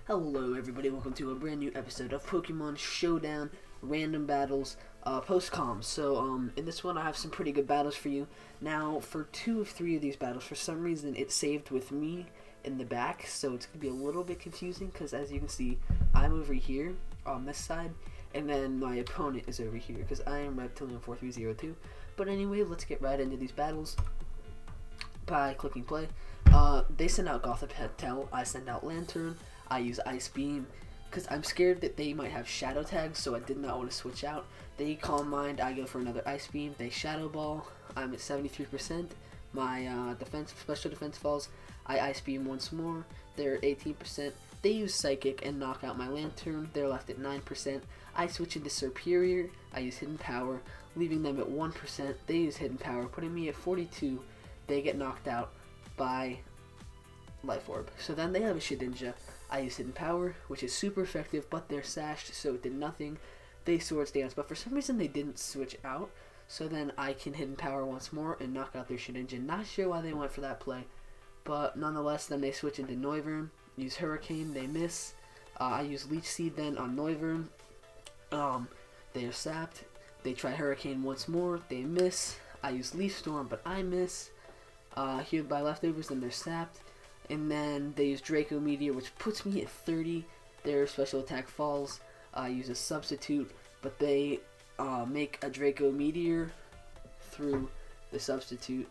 Hello everybody, welcome to a brand new episode of Pokemon Showdown, Random Battles, post-com. So, in this one I have some pretty good battles for you. Now, for 2 of 3 of these battles, for some reason it's saved with me in the back, so it's going to be a little bit confusing, because as you can see, I'm over here, on this side, and then my opponent is over here, because I am Reptilian4302. But anyway, let's get right into these battles by clicking play. They send out Gothitelle, I send out Lantern, I use Ice Beam, because I'm scared that they might have Shadow Tags, so I did not want to switch out. They Calm Mind, I go for another Ice Beam, they Shadow Ball, I'm at 73%, my special defense falls, I Ice Beam once more, they're at 18%, they use Psychic and knock out my Lantern, they're left at 9%, I switch into Superior, I use Hidden Power, leaving them at 1%, they use Hidden Power, putting me at 42, they get knocked out by Life Orb. So then they have a Shedinja. I use Hidden Power, which is super effective, but they're sashed, so it did nothing. They Swords Dance, but for some reason they didn't switch out. So then I can Hidden Power once more and knock out their Shedinja. Not sure why they went for that play, but nonetheless, then they switch into Noivern, use Hurricane, they miss. I use Leech Seed then on Noivern. They are sapped. They try Hurricane once more, they miss. I use Leaf Storm, but I miss. Healed by Leftovers, then they're sapped. And then they use Draco Meteor, which puts me at 30. Their special attack falls. I use a substitute, but they make a Draco Meteor through the substitute.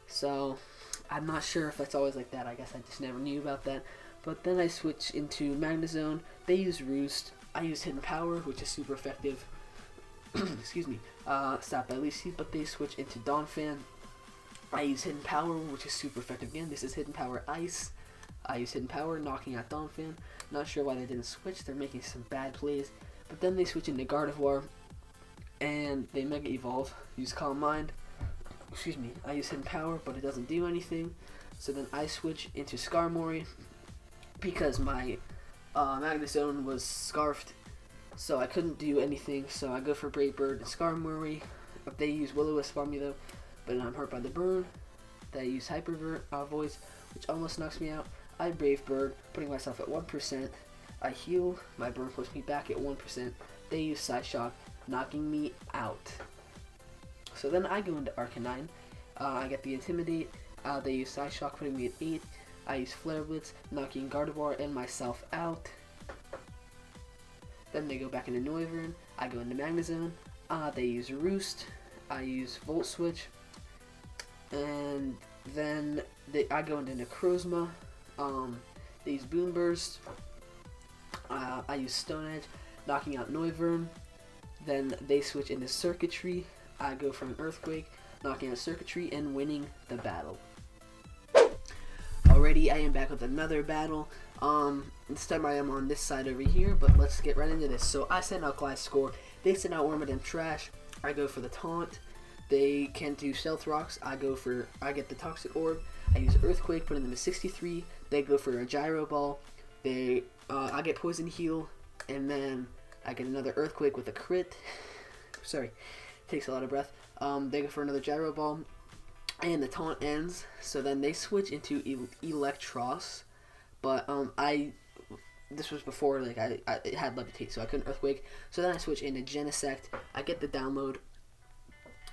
So I'm not sure if that's always like that. I guess I just never knew about that. But then I switch into Magnezone. They use Roost. I use Hidden Power, which is super effective. Excuse me. Stopped by Lisi, but they switch into Donphan. I use Hidden Power, which is super effective again. This is Hidden Power Ice. I use Hidden Power, knocking out Donphan. Not sure why they didn't switch. They're making some bad plays. But then they switch into Gardevoir, and they Mega Evolve. Use Calm Mind. Excuse me. I use Hidden Power, but it doesn't do anything. So then I switch into Skarmory, because my Magnezone was Scarfed, so I couldn't do anything. So I go for Brave Bird and Skarmory. If they use Will-O-Wisp on me though, but I'm hurt by the burn. They use Hyper Voice, which almost knocks me out. I Brave Bird, putting myself at 1%. I heal, my burn puts me back at 1%. They use Psyshock, knocking me out. So then I go into Arcanine. I get the Intimidate. They use Psyshock, putting me at 8. I use Flare Blitz, knocking Gardevoir and myself out. Then they go back into Noivern. I go into Magnezone. They use Roost. I use Volt Switch. And then I go into Necrozma. They use Boom Burst. I use Stone Edge, knocking out Noivern. Then they switch into Circuitry. I go for an Earthquake, knocking out Circuitry and winning the battle. Alrighty, I am back with another battle. This time I am on this side over here, but let's get right into this. So I send out Gliscor. They send out Wormadam Trash. I go for the Taunt. They can't do Stealth Rocks. I get the Toxic Orb. I use Earthquake, putting them at 63. They go for a Gyro Ball. I get Poison Heal, and then I get another Earthquake with a crit. Sorry, takes a lot of breath. They go for another Gyro Ball, and the taunt ends. So then they switch into Electros, but this was before it had Levitate, so I couldn't Earthquake. So then I switch into Genesect. I get the download.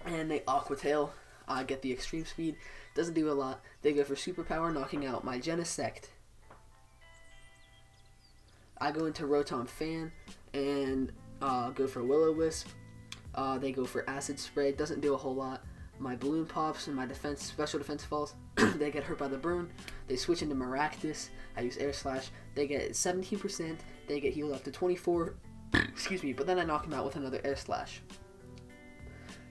And they Aqua Tail. I get the Extreme Speed. Doesn't do a lot. They go for Superpower, knocking out my Genesect. I go into Rotom Fan and go for Will-O-Wisp. They go for Acid Spray. Doesn't do a whole lot. My Balloon pops and my special defense falls. They get hurt by the burn. They switch into Maractus. I use Air Slash. They get 17%. They get healed up to 24. Excuse me. But then I knock them out with another Air Slash.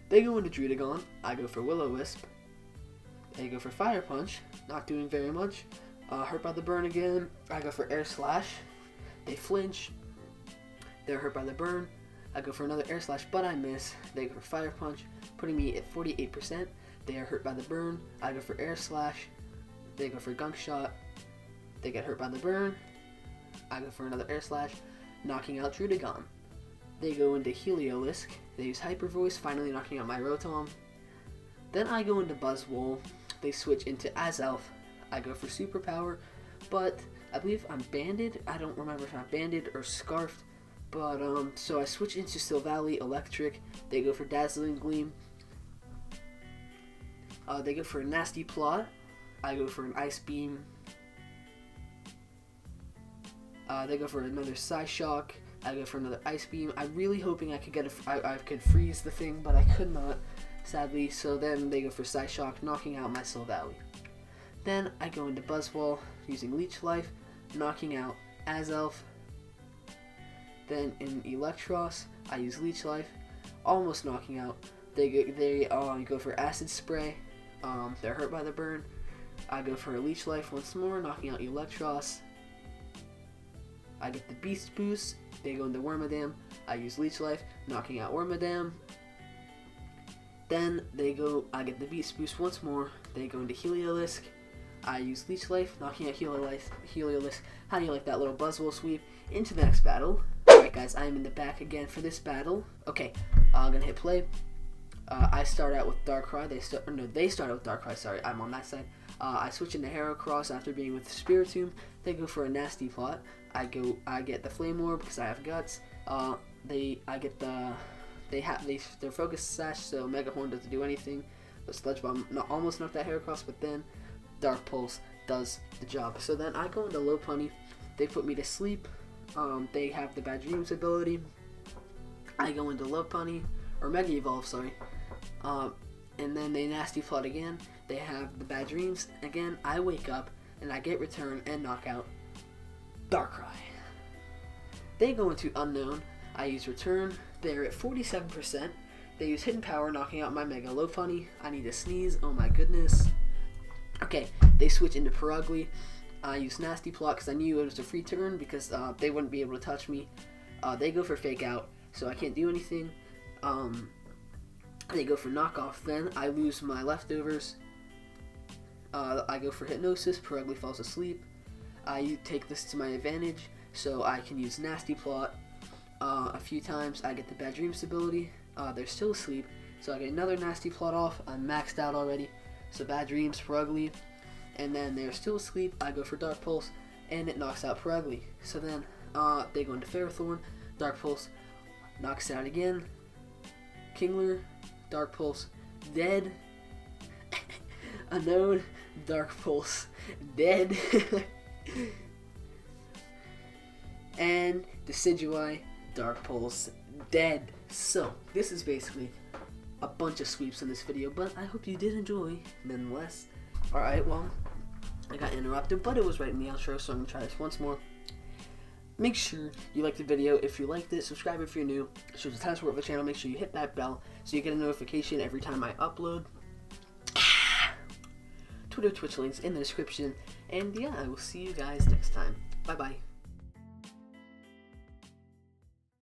They go into Druddigon. I go for Will-O-Wisp. They go for Fire Punch. Not doing very much. Hurt by the burn again. I go for Air Slash. They flinch. They're hurt by the burn. I go for another Air Slash, but I miss. They go for Fire Punch, putting me at 48%. They are hurt by the burn. I go for Air Slash. They go for Gunk Shot. They get hurt by the burn. I go for another Air Slash, knocking out Druddigon. They go into Heliolisk. They use Hyper Voice, finally knocking out my Rotom. Then I go into Buzzwole. They switch into Azelf. I go for Superpower, but I believe I'm banded. I don't remember if I'm banded or scarfed. But, so I switch into Silvally Electric. They go for Dazzling Gleam. They go for a Nasty Plot. I go for an Ice Beam. They go for another Psyshock. I go for another Ice Beam. I'm really hoping I could get I could freeze the thing, but I could not, sadly. So then they go for Psyshock, knocking out my Silvally. Then I go into Buzzwole using Leech Life, knocking out Azelf. Then in Electros, I use Leech Life, almost knocking out. They go for Acid Spray. They're hurt by the burn. I go for a Leech Life once more, knocking out Electros. I get the Beast Boost. They go into Wormadam. I use Leech Life, knocking out Wormadam. Then I get the Beast Boost once more. They go into Heliolisk. I use Leech Life, knocking out Heliolisk. How do you like that little Buzzwole sweep? Into the next battle. Alright guys, I am in the back again for this battle. Okay, I'm gonna hit play. I start out with Darkrai. They start out with Darkrai, sorry, I'm on that side. I switch into Heracross after being with Spiritomb. They go for a Nasty Plot. I get the Flame Orb because I have Guts. Their Focus Sash, so Mega Horn doesn't do anything. But Sludge Bomb almost knocked that Heracross, but then Dark Pulse does the job. So then I go into Lopunny. They put me to sleep. They have the Bad Dreams ability. I go into Lopunny, or Mega Evolve, sorry. And then they Nasty Plot again. They have the Bad Dreams. Again, I wake up, and I get Return and knock out Darkrai. They go into Unknown. I use Return. They're at 47%. They use Hidden Power, knocking out my Mega Lopunny. I need to sneeze. Oh my goodness. Okay, they switch into Purugly. I use Nasty Plot because I knew it was a free turn because they wouldn't be able to touch me. They go for Fake Out, so I can't do anything. They go for Knockoff. Then I lose my leftovers. I go for Hypnosis. Purugly falls asleep. I take this to my advantage, so I can use Nasty Plot a few times. I get the Bad Dreams ability. They're still asleep, so I get another Nasty Plot off. I'm maxed out already. So Bad Dreams, Purugly, and then they're still asleep. I go for Dark Pulse, and it knocks out Purugly. So then they go into Ferrothorn. Dark Pulse knocks out again. Kingler, Dark Pulse, dead. Unknown, Dark Pulse, dead. And Decidueye, Dark Pulse, dead. So this is basically a bunch of sweeps in this video, but I hope you did enjoy nonetheless. Alright, well, I got interrupted, but it was right in the outro, so I'm gonna try this once more. Make sure you like the video if you liked it, subscribe if you're new, it shows the time support of the channel. Make sure you hit that bell so you get a notification every time I upload. Twitter, Twitch links in the description, and yeah, I will see you guys next time. Bye bye.